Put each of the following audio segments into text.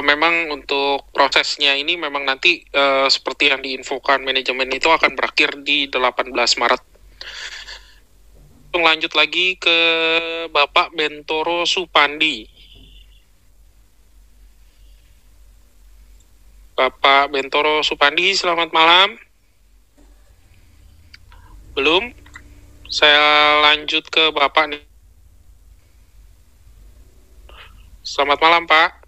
memang untuk prosesnya ini memang nanti seperti yang diinfokan manajemen itu akan berakhir di 18 Maret. Lanjut lagi ke Bapak Bentoro Supandi. Bapak Bentoro Supandi, selamat malam. Belum? Saya lanjut ke Bapak nih. Selamat malam, Pak.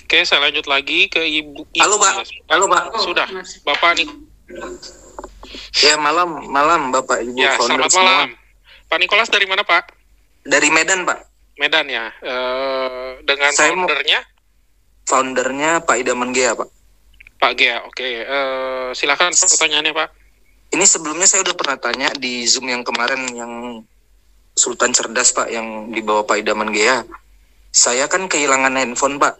Oke, saya lanjut lagi ke Ibu. Halo, Pak. Halo, Pak. Sudah, Bapak nih. Ya, malam Bapak Ibu Ya, founder selamat malam. semua. Pak Nikolas dari mana, Pak? Dari Medan, Pak. Medan ya. Dengan Saya foundernya? Pak Idaman Gea, Pak. Pak Gea, oke. Silakan pertanyaannya, Pak. Ini sebelumnya saya udah pernah tanya di Zoom yang kemarin yang Sultan Cerdas, Pak, yang dibawa Pak Idaman Gea. Saya kan kehilangan handphone, Pak.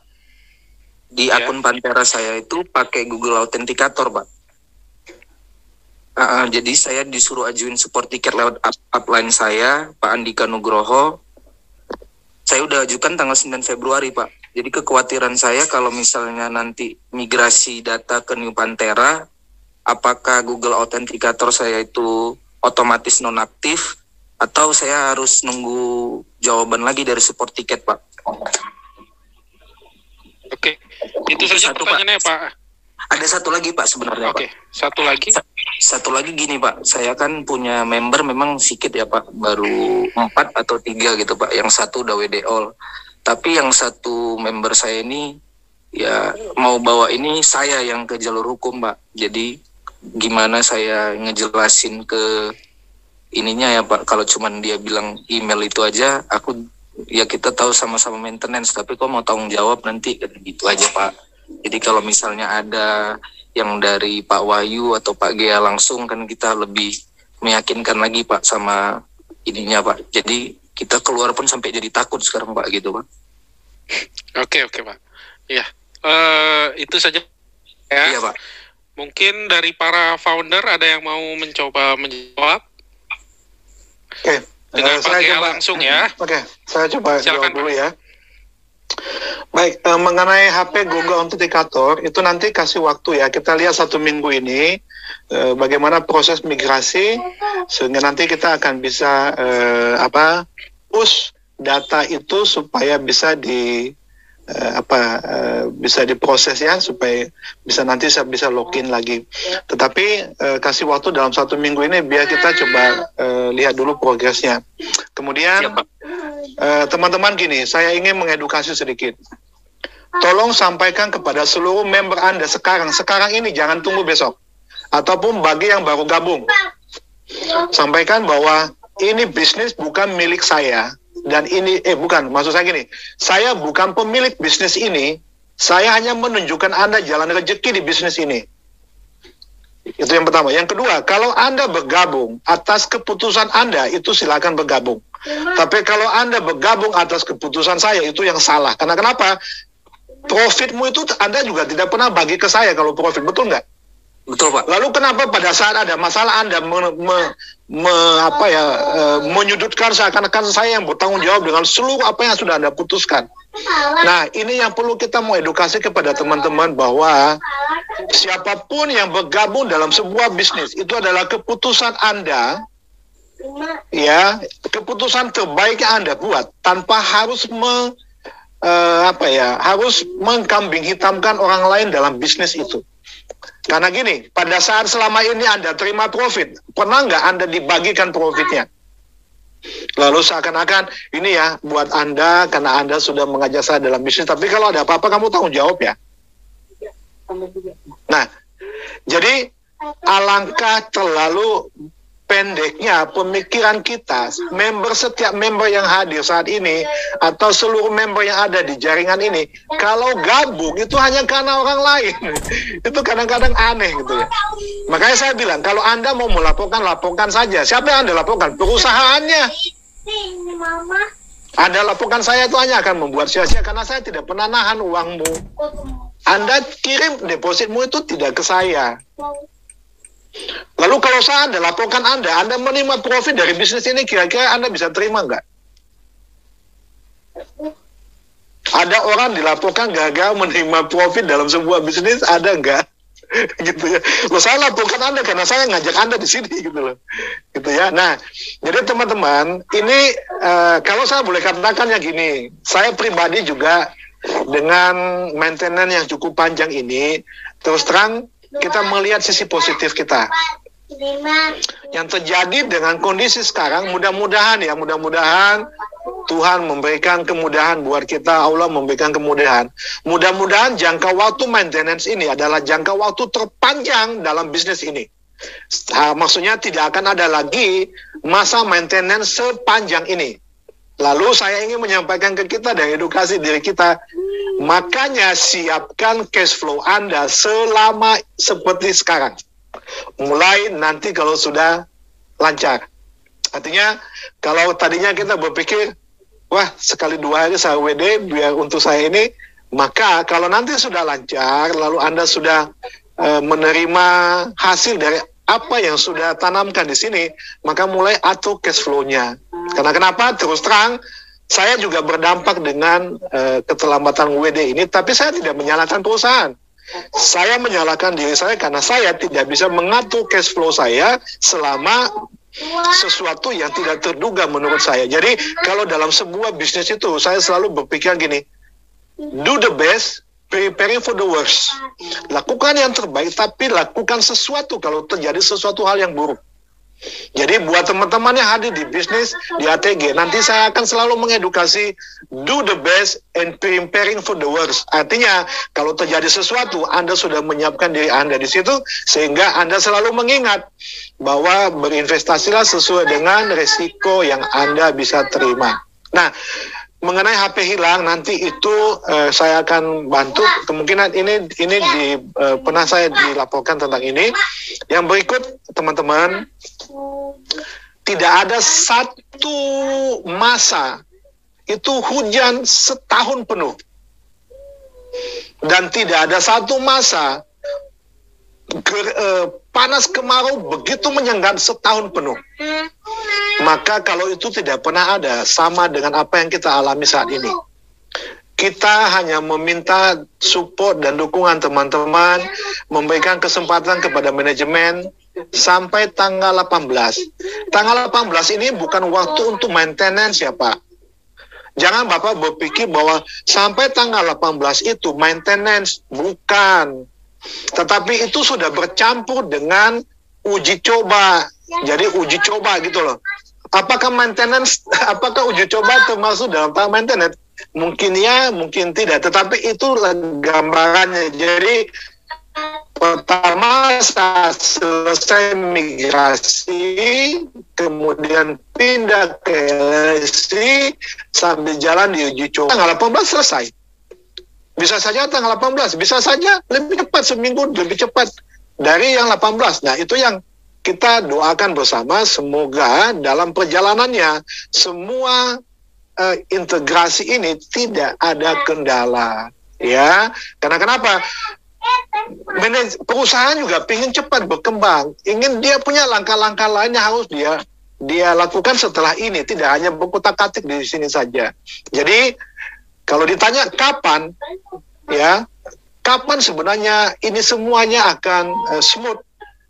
Di akun Pantera saya itu pakai Google Authenticator, Pak. Jadi saya disuruh ajuin support tiket lewat upline saya, Pak Andika Nugroho. Saya udah ajukan tanggal 9 Februari, Pak. Jadi kekhawatiran saya kalau misalnya nanti migrasi data ke New Pantera, apakah Google Authenticator saya itu otomatis nonaktif, atau saya harus nunggu jawaban lagi dari support tiket, Pak? Oke, itu saja pertanyaannya, Pak. Ada satu lagi, Pak, sebenarnya, Oke, Pak. satu lagi Gini, Pak. Saya kan punya member memang sedikit ya, Pak. Baru 4 atau 3 gitu, Pak. Yang satu udah WD all. Tapi yang satu member saya ini ya mau bawa ini saya yang ke jalur hukum, Pak. Jadi gimana saya ngejelasin ke ininya ya, Pak. Kalau cuman dia bilang email itu aja, kita tahu sama-sama maintenance, tapi kok mau tanggung jawab nanti gitu aja, Pak. Jadi kalau misalnya ada yang dari Pak Wahyu atau Pak Gea langsung, kan kita lebih meyakinkan lagi, Pak, sama ininya, Pak. Jadi kita keluar pun sampai jadi takut sekarang, Pak, gitu, Pak. Oke, Pak. Ya, itu saja ya. Iya, Pak. Mungkin dari para founder ada yang mau mencoba menjawab. Oke, dengan Pak Gea langsung ya. Oke, saya coba Silakan, jawab dulu ya. Baik, mengenai HP Google Authenticator itu nanti kasih waktu ya. Kita lihat 1 minggu ini bagaimana proses migrasi sehingga nanti kita akan bisa push data itu supaya bisa bisa diproses ya, supaya nanti saya bisa login lagi. Tetapi kasih waktu dalam 1 minggu ini biar kita coba lihat dulu progresnya. Kemudian teman-teman gini, saya ingin mengedukasi sedikit. Tolong sampaikan kepada seluruh member Anda sekarang ini, jangan tunggu besok. Ataupun bagi yang baru gabung, sampaikan bahwa ini bisnis bukan milik saya. Dan ini, maksud saya gini, saya bukan pemilik bisnis ini, saya hanya menunjukkan Anda jalan rezeki di bisnis ini. Itu yang pertama. Yang kedua, kalau Anda bergabung atas keputusan Anda, itu silakan bergabung. Tapi kalau Anda bergabung atas keputusan saya, itu yang salah. Karena kenapa? Profitmu itu Anda juga tidak pernah bagi ke saya kalau profit, betul nggak? Betul, Pak. Lalu kenapa pada saat ada masalah Anda menyudutkan seakan-akan saya yang bertanggung jawab dengan seluruh apa yang sudah Anda putuskan? Nah, ini yang perlu kita mau edukasi kepada teman-teman bahwa siapapun yang bergabung dalam sebuah bisnis itu adalah keputusan Anda, ya, keputusan terbaik yang Anda buat tanpa harus harus mengkambing hitamkan orang lain dalam bisnis itu. Karena gini, pada saat selama ini Anda terima profit, pernah nggak Anda dibagikan profitnya? Lalu seakan-akan ini ya buat Anda karena Anda sudah mengajak saya dalam bisnis, tapi kalau ada apa-apa kamu tanggung jawab ya. Nah, jadi alangkah terlalu pendeknya pemikiran kita, setiap member yang hadir saat ini atau seluruh member yang ada di jaringan ini, kalau gabung itu hanya karena orang lain. Itu kadang-kadang aneh gitu ya. Makanya saya bilang, kalau Anda mau melaporkan, laporkan saja. Siapa yang Anda laporkan? Perusahaannya. Anda laporkan saya itu hanya akan membuat sia-sia karena saya tidak pernah nahan uangmu. Anda kirim depositmu itu tidak ke saya. Lalu kalau saya laporkan Anda menerima profit dari bisnis ini, kira-kira Anda bisa terima nggak? Ada orang dilaporkan gagal menerima profit dalam sebuah bisnis, ada nggak? Gitu ya. Loh, saya laporkan Anda karena saya ngajak Anda di sini gitu loh. Gitu ya. Nah, jadi teman-teman, ini kalau saya boleh katakan ya gini, saya pribadi juga dengan maintenance yang cukup panjang ini, terus terang kita melihat sisi positif kita. Yang terjadi dengan kondisi sekarang, mudah-mudahan Tuhan memberikan kemudahan buat kita, Allah memberikan kemudahan. Mudah-mudahan jangka waktu maintenance ini adalah jangka waktu terpanjang dalam bisnis ini. Maksudnya tidak akan ada lagi masa maintenance sepanjang ini. Lalu saya ingin menyampaikan ke kita dan edukasi diri kita, makanya siapkan cash flow Anda selama seperti sekarang. Mulai nanti kalau sudah lancar. Artinya kalau tadinya kita berpikir, wah sekali dua hari saya WD biar untuk saya ini, maka kalau nanti sudah lancar, lalu Anda sudah menerima hasil dari apa yang sudah tanamkan di sini, maka mulai atur cash flow-nya. Karena kenapa? Terus terang, saya juga berdampak dengan keterlambatan WD ini, tapi saya tidak menyalahkan perusahaan. Saya menyalahkan diri saya karena saya tidak bisa mengatur cash flow saya selama sesuatu yang tidak terduga menurut saya. Jadi kalau dalam sebuah bisnis itu saya selalu berpikir gini, do the best, preparing for the worst. Lakukan yang terbaik, tapi lakukan sesuatu kalau terjadi sesuatu hal yang buruk. Jadi buat teman-teman yang hadir di bisnis, di ATG, nanti saya akan selalu mengedukasi do the best and preparing for the worst. Artinya, kalau terjadi sesuatu, Anda sudah menyiapkan diri Anda di situ, sehingga Anda selalu mengingat bahwa berinvestasilah sesuai dengan resiko yang Anda bisa terima. Nah, mengenai HP hilang, nanti itu saya akan bantu. Kemungkinan ini pernah saya dilaporkan tentang ini. Yang berikut, teman-teman, tidak ada satu masa itu hujan setahun penuh, dan tidak ada satu masa panas kemarau begitu menyengat setahun penuh. Maka kalau itu tidak pernah ada, sama dengan apa yang kita alami saat ini. Kita hanya meminta support dan dukungan teman-teman, memberikan kesempatan kepada manajemen sampai tanggal 18. Tanggal 18 ini bukan waktu untuk maintenance ya Pak. Jangan Bapak berpikir bahwa sampai tanggal 18 itu maintenance, bukan. Tetapi itu sudah bercampur dengan uji coba. Jadi uji coba gitu loh. Apakah uji coba termasuk dalam tahap maintenance? Mungkin ya, mungkin tidak. Tetapi itulah gambarannya. Jadi pertama saat selesai migrasi, kemudian pindah ke LSI, sambil jalan di uji coba. Tanggal 18 selesai. Bisa saja tanggal 18, bisa saja lebih cepat, seminggu lebih cepat dari yang 18. Nah, itu yang kita doakan bersama, semoga dalam perjalanannya semua integrasi ini tidak ada kendala, ya. Karena kenapa? Perusahaan juga ingin cepat berkembang, ingin dia punya langkah-langkah lainnya harus dia lakukan setelah ini, tidak hanya berkutak-atik di sini saja. Jadi kalau ditanya kapan, ya, kapan sebenarnya ini semuanya akan smooth?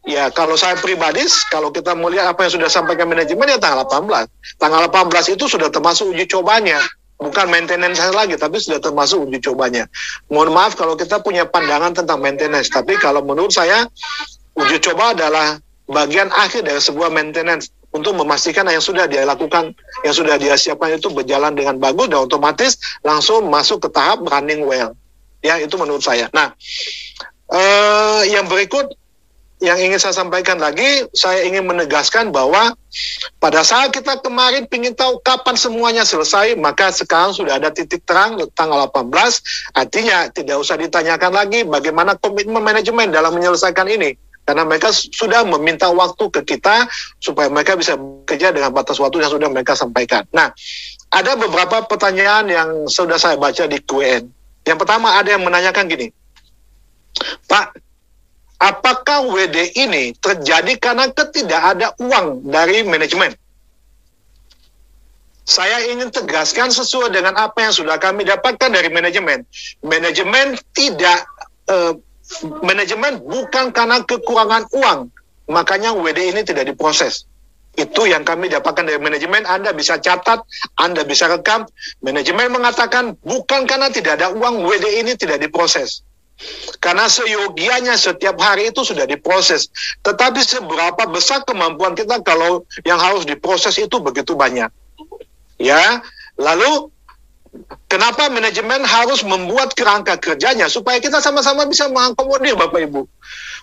Ya, kalau saya pribadi, kalau kita melihat apa yang sudah sampaikan manajemen, ya tanggal 18. Tanggal 18 itu sudah termasuk uji cobanya. Bukan maintenance lagi, tapi sudah termasuk uji cobanya. Mohon maaf kalau kita punya pandangan tentang maintenance, tapi kalau menurut saya, uji coba adalah bagian akhir dari sebuah maintenance untuk memastikan yang sudah dia lakukan, yang sudah dia siapkan itu berjalan dengan bagus, dan otomatis langsung masuk ke tahap running well. Ya, itu menurut saya. Nah, yang berikut, yang ingin saya sampaikan lagi, saya ingin menegaskan bahwa pada saat kita kemarin ingin tahu kapan semuanya selesai, maka sekarang sudah ada titik terang tanggal 18, artinya tidak usah ditanyakan lagi bagaimana komitmen manajemen dalam menyelesaikan ini. Karena mereka sudah meminta waktu ke kita supaya mereka bisa bekerja dengan batas waktu yang sudah mereka sampaikan. Nah, ada beberapa pertanyaan yang sudah saya baca di Q&A. Yang pertama ada yang menanyakan gini, Pak, apakah WD ini terjadi karena tidak ada uang dari manajemen? saya ingin tegaskan sesuai dengan apa yang sudah kami dapatkan dari manajemen. Manajemen tidak, manajemen bukan karena kekurangan uang, makanya WD ini tidak diproses. Itu yang kami dapatkan dari manajemen. Anda bisa catat, Anda bisa rekam. Manajemen mengatakan bukan karena tidak ada uang WD ini tidak diproses. Karena seyogianya setiap hari itu sudah diproses. Tetapi seberapa besar kemampuan kita kalau yang harus diproses itu begitu banyak. Ya, lalu kenapa manajemen harus membuat kerangka kerjanya supaya kita sama-sama bisa mengakomodir Bapak Ibu.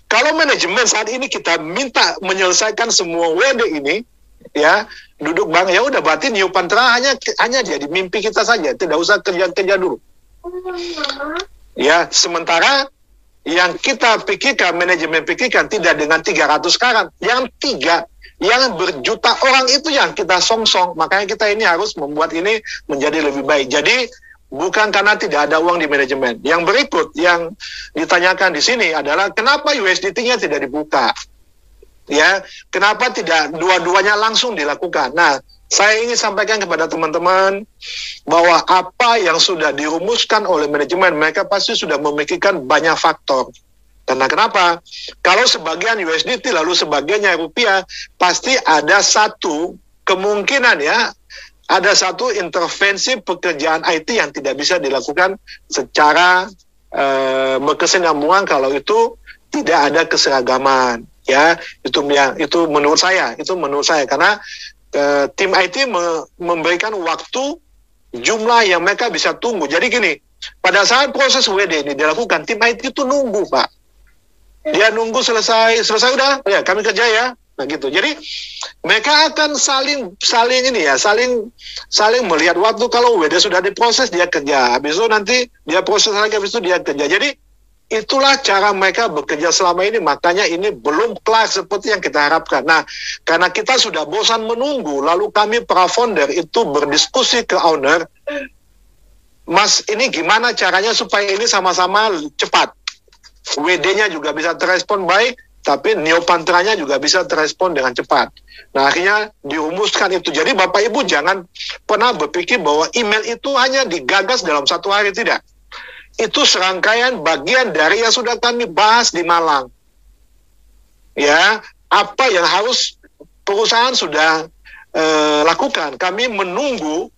Kalau manajemen saat ini kita minta menyelesaikan semua WD ini, ya duduk bang, ya udah berarti New Pantra hanya jadi mimpi kita saja, tidak usah kerja dulu. Ya, sementara yang kita pikirkan, manajemen pikirkan tidak dengan 300 karang, yang berjuta orang itu yang kita songsong. Makanya kita ini harus membuat ini menjadi lebih baik. Jadi bukan karena tidak ada uang di manajemen. Yang berikut yang ditanyakan di sini adalah kenapa USDT-nya tidak dibuka? Ya, kenapa tidak dua-duanya langsung dilakukan? Nah, saya ingin sampaikan kepada teman-teman bahwa apa yang sudah dirumuskan oleh manajemen, mereka pasti sudah memikirkan banyak faktor. Karena kenapa? Kalau sebagian USDT lalu sebagiannya rupiah, pasti ada satu kemungkinan ya, ada satu intervensi pekerjaan IT yang tidak bisa dilakukan secara berkesinambungan kalau itu tidak ada keseragaman. Ya, itu menurut saya, karena tim IT memberikan waktu jumlah yang mereka bisa tunggu. Jadi gini, pada saat proses WD ini dilakukan, tim IT itu nunggu, Pak. Dia nunggu selesai udah, ya kami kerja ya. Nah gitu. Jadi mereka akan saling melihat waktu. Kalau WD sudah diproses dia kerja. Habis itu nanti dia proses lagi, habis itu dia kerja. Jadi itulah cara mereka bekerja selama ini. Makanya ini belum kelar seperti yang kita harapkan. Nah, karena kita sudah bosan menunggu, lalu kami para founder itu berdiskusi ke owner, Mas, ini gimana caranya supaya ini sama-sama cepat. WD-nya juga bisa terrespon baik, tapi Neo Pantranya juga bisa terrespon dengan cepat. Nah, akhirnya dirumuskan itu. Jadi Bapak Ibu jangan pernah berpikir bahwa email itu hanya digagas dalam satu hari, tidak. Itu serangkaian bagian dari yang sudah kami bahas di Malang. Ya, apa yang harus perusahaan sudah lakukan. Kami menunggu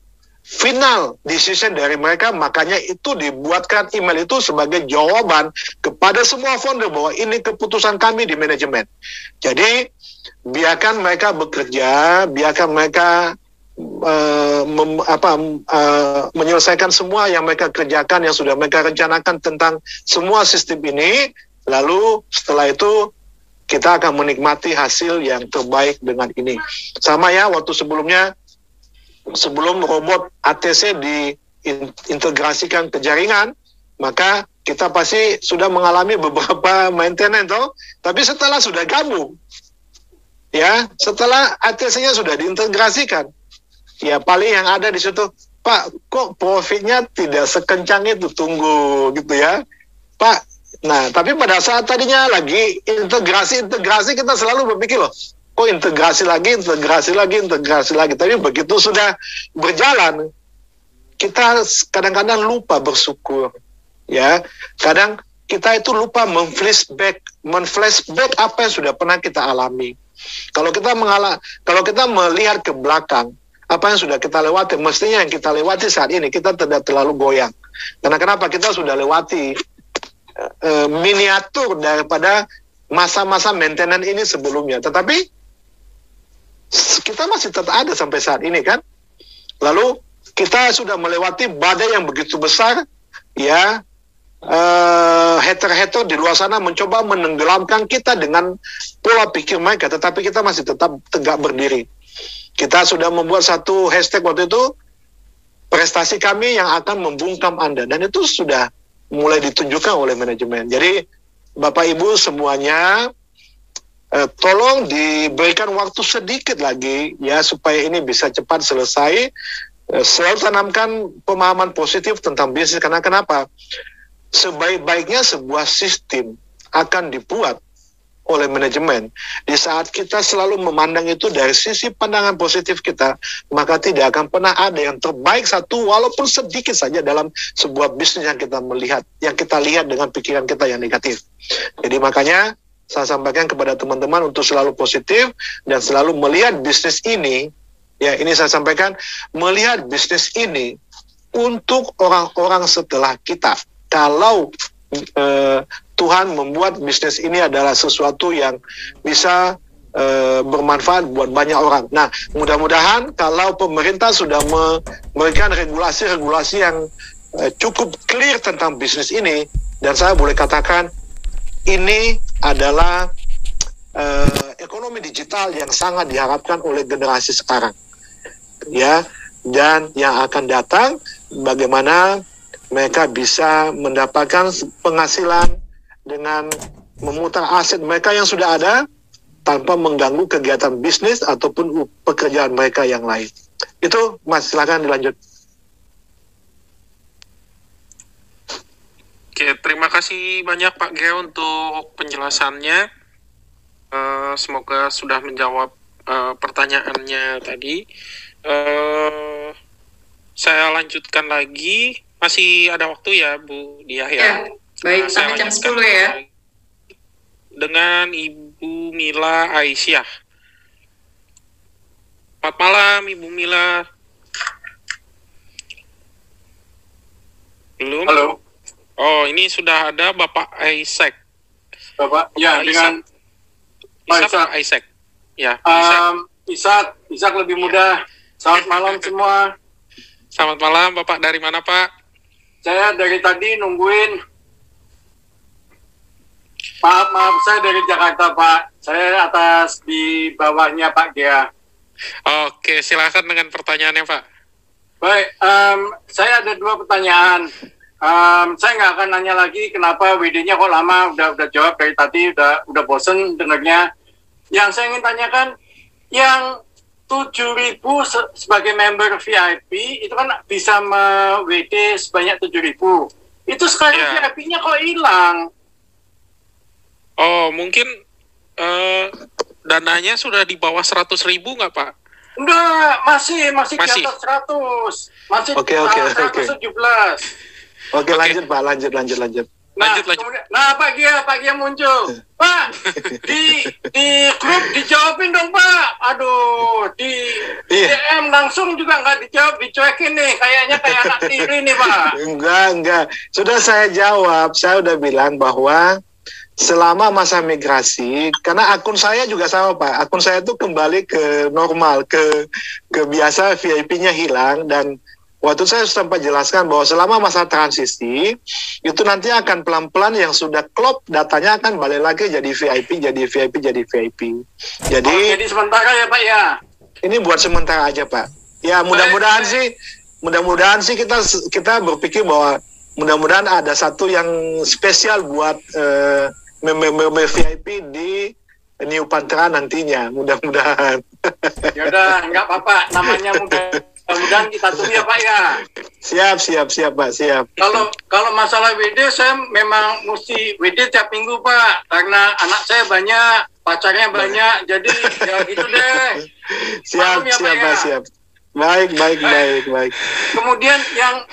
final decision dari mereka, makanya itu dibuatkan email itu sebagai jawaban kepada semua founder bahwa ini keputusan kami di manajemen. Jadi biarkan mereka bekerja, biarkan mereka menyelesaikan semua yang mereka kerjakan, yang sudah mereka rencanakan tentang semua sistem ini. Lalu setelah itu kita akan menikmati hasil yang terbaik dengan ini. Sama ya, waktu sebelum robot ATC diintegrasikan ke jaringan, maka kita pasti sudah mengalami beberapa maintenance, toh. Tapi setelah sudah gabung, ya, setelah ATC-nya sudah diintegrasikan, ya paling yang ada di situ, Pak, kok profitnya tidak sekencang itu, tunggu gitu ya, Pak. Nah, tapi pada saat tadinya lagi integrasi kita selalu berpikir loh, kok integrasi lagi. Tapi begitu sudah berjalan, kita kadang-kadang lupa bersyukur. Ya, kadang kita itu lupa men-flashback apa yang sudah pernah kita alami. Kalau kita melihat ke belakang, apa yang sudah kita lewati, mestinya yang kita lewati saat ini kita tidak terlalu goyang. Karena kenapa? Kita sudah lewati miniatur daripada masa-masa maintenance ini sebelumnya. Tetapi kita masih tetap ada sampai saat ini kan. Lalu kita sudah melewati badai yang begitu besar, ya, hater-hater di luar sana mencoba menenggelamkan kita dengan pola pikir mereka, tetapi kita masih tetap tegak berdiri. Kita sudah membuat satu hashtag waktu itu, prestasi kami yang akan membungkam Anda, dan itu sudah mulai ditunjukkan oleh manajemen. Jadi Bapak Ibu semuanya, tolong diberikan waktu sedikit lagi ya supaya ini bisa cepat selesai. Selalu tanamkan pemahaman positif tentang bisnis. Karena kenapa? Sebaik-baiknya sebuah sistem akan dibuat oleh manajemen. Di saat kita selalu memandang itu dari sisi pandangan positif kita, maka tidak akan pernah ada yang terbaik satu walaupun sedikit saja dalam sebuah bisnis yang kita melihat, yang kita lihat dengan pikiran kita yang negatif. Jadi makanya saya sampaikan kepada teman-teman untuk selalu positif dan selalu melihat bisnis ini, ya ini saya sampaikan, melihat bisnis ini untuk orang-orang setelah kita. Kalau Tuhan membuat bisnis ini adalah sesuatu yang bisa bermanfaat buat banyak orang. Nah, mudah-mudahan kalau pemerintah sudah memberikan regulasi-regulasi yang cukup clear tentang bisnis ini, dan saya boleh katakan ini adalah ekonomi digital yang sangat diharapkan oleh generasi sekarang, ya, dan yang akan datang bagaimana mereka bisa mendapatkan penghasilan dengan memutar aset mereka yang sudah ada tanpa mengganggu kegiatan bisnis ataupun pekerjaan mereka yang lain. Itu Mas, silakan dilanjut. Oke, terima kasih banyak Pak Geo untuk penjelasannya. Semoga sudah menjawab pertanyaannya tadi. Saya lanjutkan lagi. Masih ada waktu ya, Bu Diah ya? Ya, baik. Sampai jam 10 ya. Dengan Ibu Mila Aisyah. Selamat malam, Ibu Mila. Belum? Halo. Oh, ini sudah ada Bapak Isaac. Bapak, ya, dengan Isaac. Ya, Isaac lebih mudah. Selamat malam semua. Selamat malam, Bapak. Dari mana, Pak? Saya dari tadi nungguin. Maaf, saya dari Jakarta, Pak. Saya atas di bawahnya Pak Gea. Oke, silakan dengan pertanyaannya, Pak. Baik, saya ada 2 pertanyaan. Saya nggak akan nanya lagi kenapa WD-nya kok lama, udah jawab dari tadi, udah bosen dengarnya. Yang saya ingin tanyakan, yang 7.000 sebagai member VIP itu kan bisa WD sebanyak 7.000. Itu sekarang VIP-nya kok hilang? Oh, mungkin dananya sudah di bawah 100.000 nggak, Pak? Enggak, masih di atas 100. Masih Oke. 117. Oke, lanjut Pak, lanjut. Lanjut. Nah, Pak Gia muncul. Pak, di grup dijawabin dong, Pak. Aduh, di DM langsung juga nggak dijawab, dicuekin nih. Kayaknya kayak anak tiri nih, Pak. Enggak. Sudah saya jawab. Saya udah bilang bahwa selama masa migrasi, karena akun saya juga sama Pak. Akun saya tuh kembali ke normal, ke biasa, VIP-nya hilang, dan waktu saya sempat jelaskan bahwa selama masa transisi, itu nanti akan pelan-pelan yang sudah klop, datanya akan balik lagi jadi VIP. Jadi sementara ya Pak ya? Ini buat sementara aja Pak. Ya mudah-mudahan sih kita berpikir bahwa mudah-mudahan ada satu yang spesial buat member VIP di New Pantera nantinya, mudah-mudahan. Yaudah, nggak apa-apa, namanya mudah-mudahan kita tunggu ya Pak ya. Siap Pak, siap. Kalau masalah WD, saya memang mesti WD tiap minggu Pak, karena anak saya banyak, pacarnya banyak, jadi ya gitu deh. Siap Pak, siap. Baik. Kemudian yang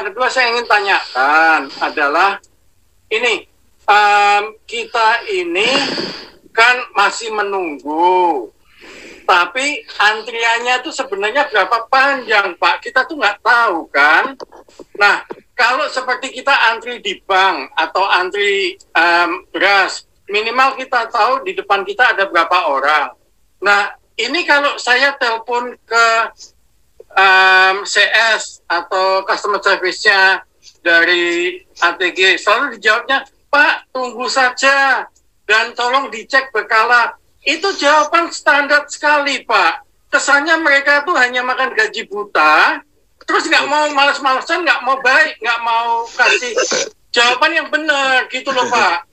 kedua saya ingin tanyakan adalah ini, kita ini kan masih menunggu. Tapi antriannya itu sebenarnya berapa panjang, Pak? Kita tuh nggak tahu, kan? Nah, kalau seperti kita antri di bank atau antri beras, minimal kita tahu di depan kita ada berapa orang. Nah, ini kalau saya telepon ke CS atau customer service-nya dari ATG, selalu dijawabnya, Pak, tunggu saja dan tolong dicek berkala. Itu jawaban standar sekali, Pak. Kesannya mereka tuh hanya makan gaji buta, terus nggak mau malas-malasan, nggak mau baik, nggak mau kasih jawaban yang benar, gitu loh, Pak.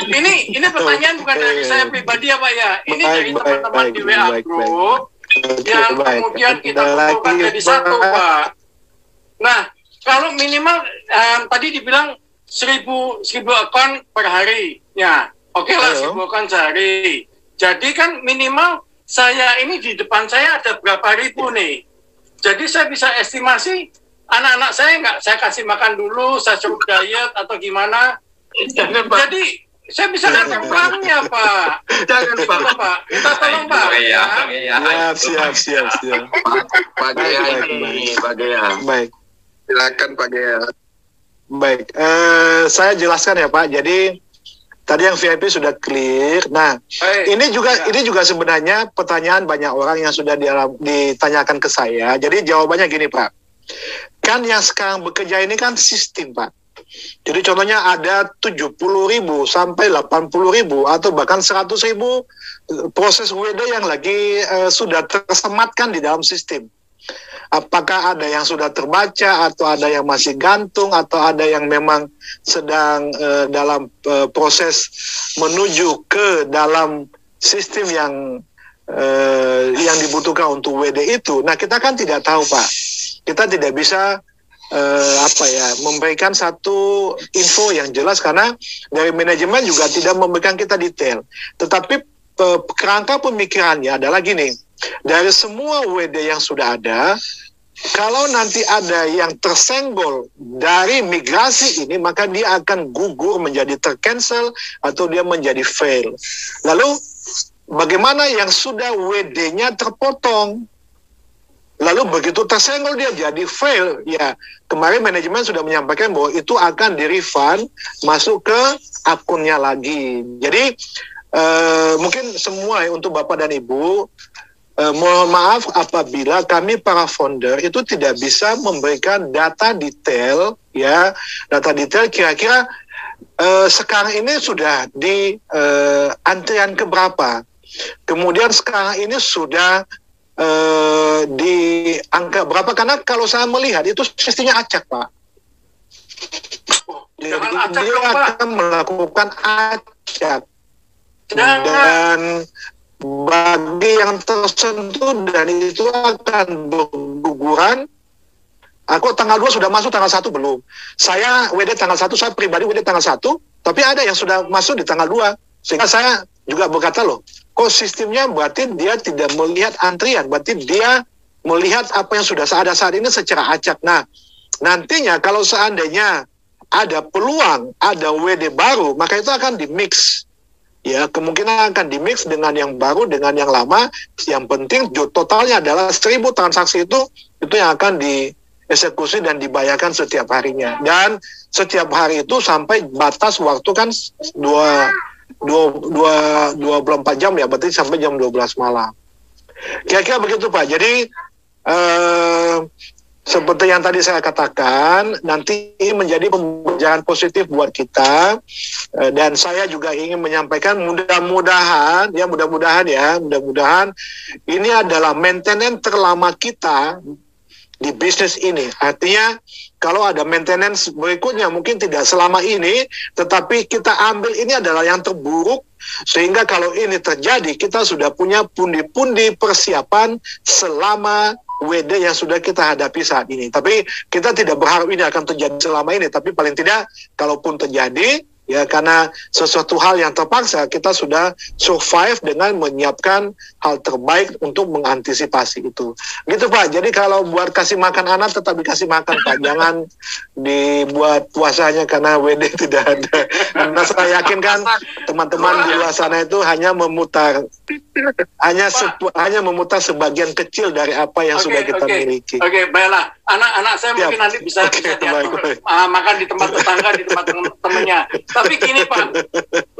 Ini pertanyaan bukan dari saya pribadi ya, Pak ya. Ini dari teman-teman di WA Group yang kemudian kita kumpulkan jadi satu, Pak. Nah, kalau minimal tadi dibilang 1.000 akun per hari, ya. Oke lah, simpulkan sehari. Jadi kan minimal saya ini di depan saya ada berapa ribu nih. Jadi saya bisa estimasi anak-anak saya nggak saya kasih makan dulu, saya suruh diet atau gimana. Jadi saya bisa atur pelangnya, Pak. Jangan Pak. Kita tolong Pak. Siap. Pak Gea ini, Pak Gea. Baik. Silakan Pak Gea. Baik, saya jelaskan ya Pak. Jadi tadi yang VIP sudah clear. Nah, ini juga sebenarnya pertanyaan banyak orang yang sudah ditanyakan ke saya. Jadi jawabannya gini Pak. Kan yang sekarang bekerja ini kan sistem Pak. Jadi contohnya ada 70.000 sampai 80.000 atau bahkan 100.000 proses WD yang lagi sudah tersematkan di dalam sistem. Apakah ada yang sudah terbaca atau ada yang masih gantung atau ada yang memang sedang dalam proses menuju ke dalam sistem yang dibutuhkan untuk WD itu. Nah, kita kan tidak tahu Pak. Kita tidak bisa memberikan satu info yang jelas karena dari manajemen juga tidak memberikan kita detail. Tetapi kerangka pemikirannya adalah gini, dari semua WD yang sudah ada, kalau nanti ada yang tersenggol dari migrasi ini, maka dia akan gugur menjadi tercancel atau dia menjadi fail. Lalu bagaimana yang sudah WD-nya terpotong? Lalu begitu tersenggol dia jadi fail, ya kemarin manajemen sudah menyampaikan bahwa itu akan di-refund masuk ke akunnya lagi. Jadi mungkin semua untuk Bapak dan Ibu, mohon maaf apabila kami para founder itu tidak bisa memberikan data detail, ya data detail kira-kira sekarang ini sudah di antrian keberapa, kemudian sekarang ini sudah di angka berapa, karena kalau saya melihat itu sistemnya acak Pak. Jadi dia akan melakukan acak dan bagi yang tersentuh dan itu akan berguguran. Aku tanggal 2 sudah masuk, tanggal 1 belum. Saya WD tanggal 1, saya pribadi WD tanggal 1, tapi ada yang sudah masuk di tanggal 2. Sehingga saya juga berkata loh, kok sistemnya berarti dia tidak melihat antrian, berarti dia melihat apa yang sudah ada saat ini secara acak. Nah, nantinya kalau seandainya ada peluang, ada WD baru, maka itu akan di-mix. Ya, kemungkinan akan di-mix dengan yang baru, dengan yang lama. Yang penting totalnya adalah 1.000 transaksi itu yang akan dieksekusi dan dibayarkan setiap harinya. Dan setiap hari itu sampai batas waktu kan 24 jam ya, berarti sampai jam 12 malam. Kira-kira begitu Pak. Jadi seperti yang tadi saya katakan, nanti ini menjadi pembelajaran positif buat kita, dan saya juga ingin menyampaikan mudah-mudahan ini adalah maintenance terlama kita di bisnis ini. Artinya kalau ada maintenance berikutnya mungkin tidak selama ini, tetapi kita ambil ini adalah yang terburuk, sehingga kalau ini terjadi kita sudah punya pundi-pundi persiapan selama WD yang sudah kita hadapi saat ini. Tapi kita tidak berharap ini akan terjadi selama ini, tapi paling tidak kalaupun terjadi, ya karena sesuatu hal yang terpaksa, kita sudah survive dengan menyiapkan hal terbaik untuk mengantisipasi itu. Gitu Pak. Jadi kalau buat kasih makan anak tetap dikasih makan Pak. Jangan dibuat puasanya karena WD tidak ada. Karena saya yakin kan teman-teman di luar sana itu hanya memutar sebagian kecil dari apa yang sudah kita miliki. Oke, baiklah. Anak-anak saya mungkin nanti bisa diatur makan di tempat tetangga, di tempat teman-temannya. Tapi gini Pak,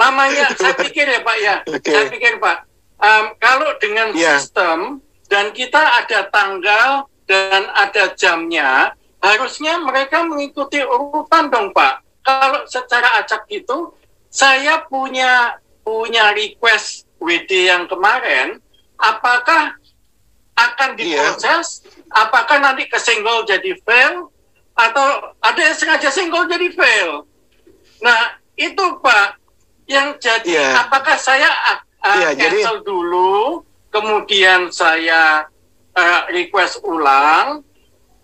namanya saya pikir ya Pak ya, saya pikir Pak, kalau dengan sistem dan kita ada tanggal dan ada jamnya, harusnya mereka mengikuti urutan dong Pak. Kalau secara acak gitu, saya punya request WD yang kemarin, apakah akan diproses? Apakah nanti kesenggol jadi fail? Atau ada yang sengaja senggol jadi fail? Nah, itu Pak, yang jadi apakah saya cancel dulu, kemudian saya request ulang,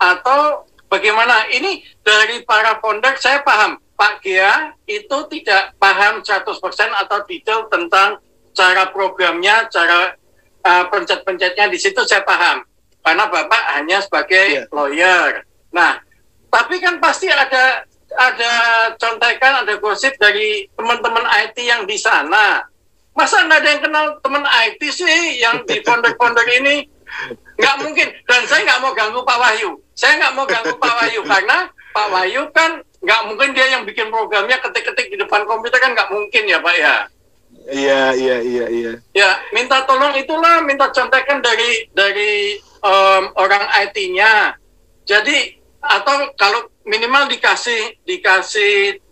atau bagaimana? Ini dari para founder saya paham Pak Gia itu tidak paham 100% atau detail tentang cara programnya, cara pencet-pencetnya. Di situ saya paham, karena Bapak hanya sebagai lawyer. Nah, tapi kan pasti ada contekan, ada gosip dari teman-teman IT yang di sana. Masa nggak ada yang kenal teman IT sih yang di founder-founder ini? Nggak mungkin. Dan saya nggak mau ganggu Pak Wahyu. Saya nggak mau ganggu Pak Wahyu karena Pak Wahyu kan nggak mungkin dia yang bikin programnya ketik-ketik di depan komputer, kan nggak mungkin ya Pak ya. Iya. Ya, minta tolong itulah, minta contekan dari orang IT-nya. Jadi atau kalau minimal dikasih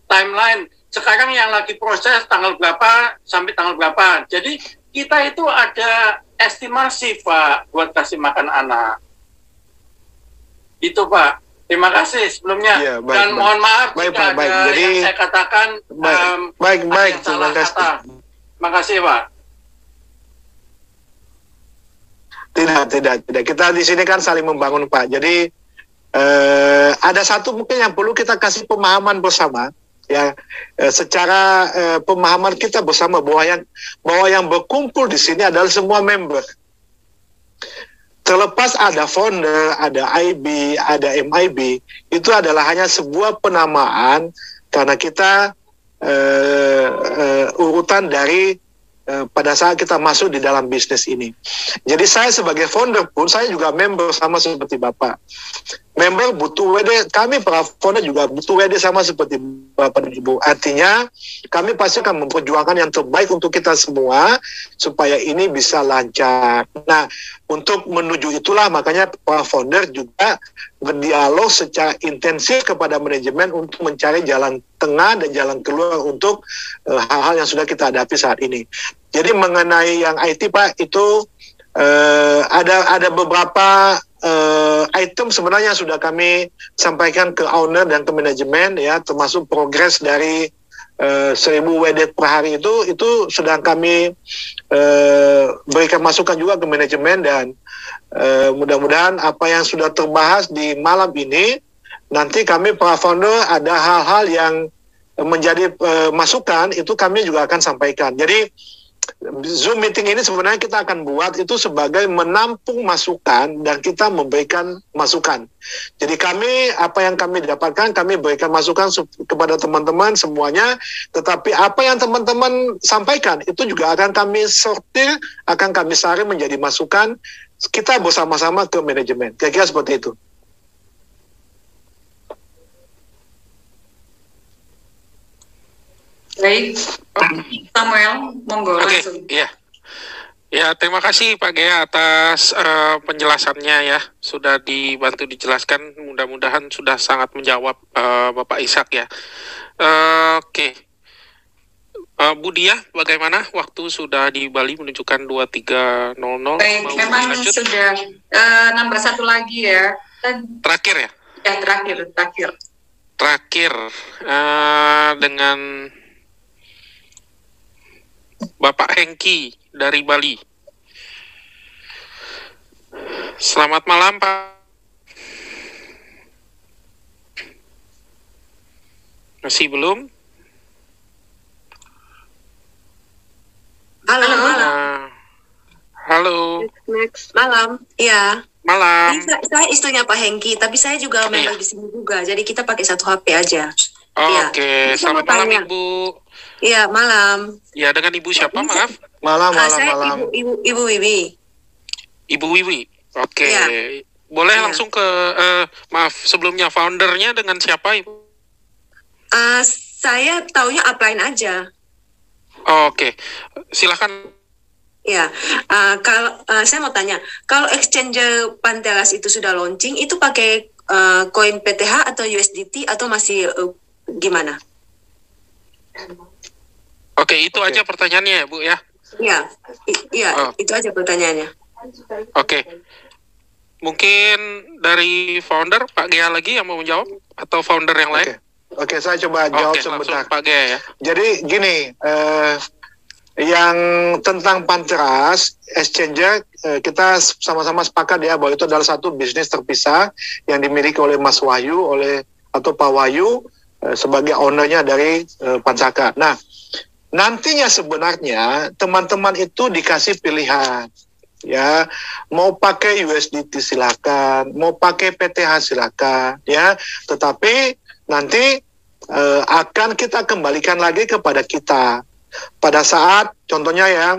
timeline. Sekarang yang lagi proses tanggal berapa sampai tanggal berapa. Jadi kita itu ada estimasi Pak buat kasih makan anak. Itu Pak. Terima kasih sebelumnya. Ya, baik, dan mohon maaf jika ada jadi, yang saya katakan baik. Terima kasih. Terima kasih Pak. Tidak. Kita di sini kan saling membangun Pak. Jadi ada satu mungkin yang perlu kita kasih pemahaman bersama. Ya, secara pemahaman kita bersama bahwa yang berkumpul di sini adalah semua member. Terlepas ada founder, ada IB, ada MIB, itu adalah hanya sebuah penamaan karena kita urutan dari pada saat kita masuk di dalam bisnis ini. Jadi saya sebagai founder pun, saya juga member sama seperti Bapak. Member butuh WD, kami para founder juga butuh WD sama seperti Bapak dan Ibu. Artinya, kami pasti akan memperjuangkan yang terbaik untuk kita semua, supaya ini bisa lancar. Nah, untuk menuju itulah, makanya para founder juga berdialog secara intensif kepada manajemen untuk mencari jalan tengah dan jalan keluar untuk hal-hal yang sudah kita hadapi saat ini. Jadi mengenai yang IT Pak, itu ada beberapa item sebenarnya sudah kami sampaikan ke owner dan ke manajemen ya, termasuk progres dari 1000 WD per hari itu sudah kami berikan masukan juga ke manajemen, dan mudah-mudahan apa yang sudah terbahas di malam ini nanti kami para founder ada hal-hal yang menjadi masukan, itu kami juga akan sampaikan. Jadi Zoom meeting ini sebenarnya kita akan buat itu sebagai menampung masukan dan kita memberikan masukan. Jadi kami, apa yang kami dapatkan, kami berikan masukan kepada teman-teman semuanya, tetapi apa yang teman-teman sampaikan itu juga akan kami sortir, akan kami saring menjadi masukan kita bersama-sama ke manajemen. Kira-kira seperti itu. Baik, Samuel, monggo langsung. Ya, terima kasih Pak Gea atas penjelasannya ya. Sudah dibantu dijelaskan, mudah-mudahan sudah sangat menjawab Bapak Ishak ya. Oke. Bu Diah, bagaimana? Waktu sudah di Bali menunjukkan 23.00. Baik, memang sudah nambah satu lagi ya. Terakhir ya? Ya, terakhir. Terakhir, dengan Bapak Hengki dari Bali. Selamat malam, Pak. Masih belum? Halo. Next. Malam. Iya. Malam. Saya istrinya Pak Hengki, tapi saya juga member di sini juga. Jadi kita pakai satu HP aja. Oke. Selamat malam, Ibu. Iya, malam. Ya, dengan Ibu siapa, maaf? Malam. Saya Ibu Wiwi. Ibu Wiwi. Oke. Ya. Boleh langsung ke maaf, sebelumnya foundernya dengan siapa, Ibu? Saya taunya upline aja. Oke. Silakan. Ya, kalau saya mau tanya, kalau exchanger Panteras itu sudah launching, itu pakai koin PTH atau USDT atau masih gimana? Oke, itu aja pertanyaannya, Bu ya. Iya, itu aja pertanyaannya. Oke. Mungkin dari founder Pak Gea lagi yang mau menjawab atau founder yang lain? Oke, saya coba jawab sebentar. Pak Gea ya. Jadi gini, yang tentang Panteras Exchanger, kita sama-sama sepakat ya bahwa itu adalah satu bisnis terpisah yang dimiliki oleh Mas Wahyu atau Pak Wahyu, sebagai ownernya dari Pancaka. Nah, nantinya sebenarnya teman-teman itu dikasih pilihan, ya, mau pakai USDT silakan, mau pakai PTH silakan, ya, tetapi nanti akan kita kembalikan lagi kepada kita pada saat contohnya yang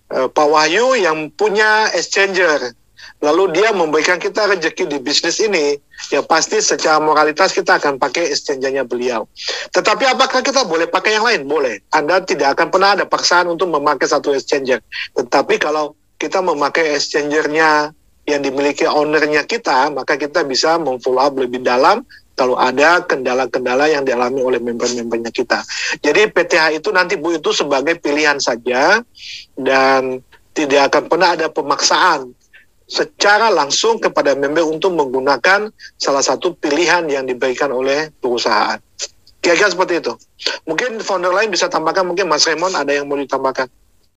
Pak Wahyu yang punya exchanger, lalu dia memberikan kita rezeki di bisnis ini, ya pasti secara moralitas kita akan pakai exchangernya beliau. Tetapi apakah kita boleh pakai yang lain? Boleh. Anda tidak akan pernah ada paksaan untuk memakai satu exchanger. Tetapi kalau kita memakai exchangernya yang dimiliki ownernya kita, maka kita bisa memfollow up lebih dalam kalau ada kendala-kendala yang dialami oleh member-membernya kita. Jadi PTH itu nanti Bu itu sebagai pilihan saja dan tidak akan pernah ada pemaksaan secara langsung kepada member untuk menggunakan salah satu pilihan yang diberikan oleh perusahaan. Kira-kira seperti itu. Mungkin founder lain bisa tambahkan, mungkin Mas Raymond ada yang mau ditambahkan.